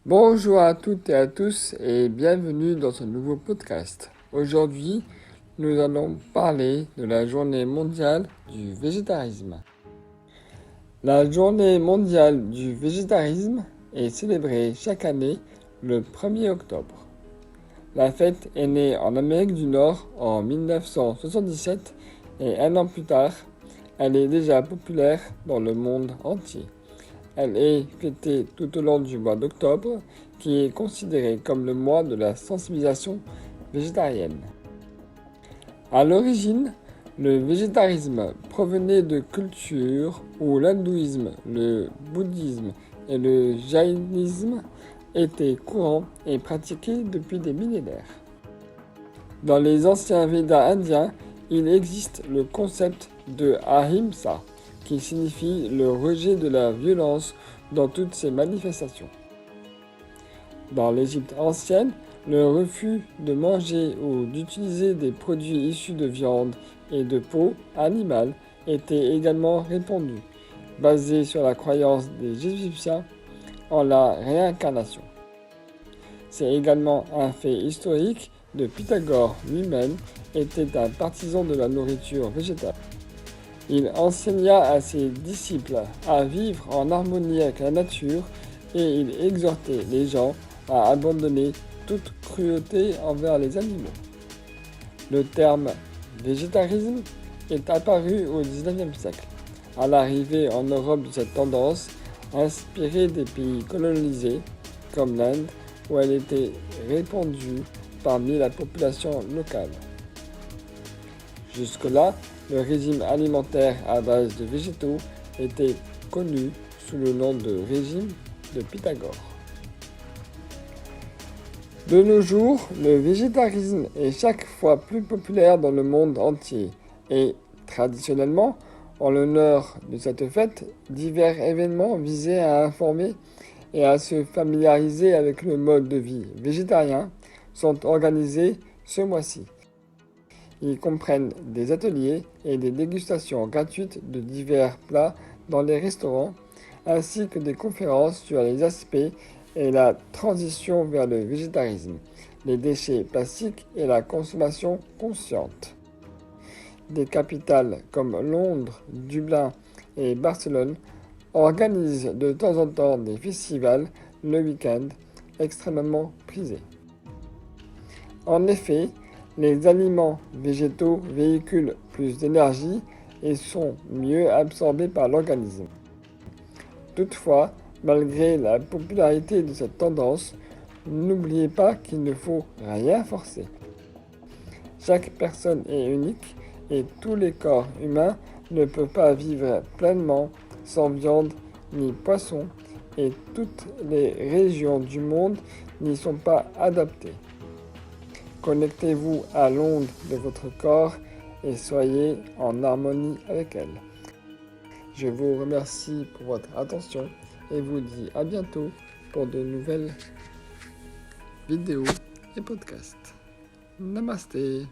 Bonjour à toutes et à tous et bienvenue dans ce nouveau podcast. Aujourd'hui, nous allons parler de la journée mondiale du végétarisme. La journée mondiale du végétarisme est célébrée chaque année le 1er octobre. La fête est née en Amérique du Nord en 1977 et un an plus tard, elle est déjà populaire dans le monde entier. Elle est fêtée tout au long du mois d'octobre, qui est considéré comme le mois de la sensibilisation végétarienne. À l'origine, le végétarisme provenait de cultures où l'hindouisme, le bouddhisme et le jaïnisme étaient courants et pratiqués depuis des millénaires. Dans les anciens Védas indiens, il existe le concept de Ahimsa, qui signifie le rejet de la violence dans toutes ses manifestations. Dans l'Égypte ancienne, le refus de manger ou d'utiliser des produits issus de viande et de peau animale était également répandu, basé sur la croyance des Égyptiens en la réincarnation. C'est également un fait historique de Pythagore lui-même était un partisan de la nourriture végétale. Il enseigna à ses disciples à vivre en harmonie avec la nature et il exhortait les gens à abandonner toute cruauté envers les animaux. Le terme végétarisme est apparu au XIXe siècle, à l'arrivée en Europe de cette tendance inspirée des pays colonisés comme l'Inde où elle était répandue parmi la population locale. Jusque-là, le régime alimentaire à base de végétaux était connu sous le nom de régime de Pythagore. De nos jours, le végétarisme est chaque fois plus populaire dans le monde entier et, traditionnellement, en l'honneur de cette fête, divers événements visaient à informer et à se familiariser avec le mode de vie végétarien sont organisés ce mois-ci. Ils comprennent des ateliers et des dégustations gratuites de divers plats dans les restaurants, ainsi que des conférences sur les aspects et la transition vers le végétarisme, les déchets plastiques et la consommation consciente. Des capitales comme Londres, Dublin et Barcelone organisent de temps en temps des festivals le week-end extrêmement prisés. En effet, les aliments végétaux véhiculent plus d'énergie et sont mieux absorbés par l'organisme. Toutefois, malgré la popularité de cette tendance, n'oubliez pas qu'il ne faut rien forcer. Chaque personne est unique et tous les corps humains ne peuvent pas vivre pleinement sans viande ni poisson et toutes les régions du monde n'y sont pas adaptées. Connectez-vous à l'onde de votre corps et soyez en harmonie avec elle. Je vous remercie pour votre attention et vous dis à bientôt pour de nouvelles vidéos et podcasts. Namasté.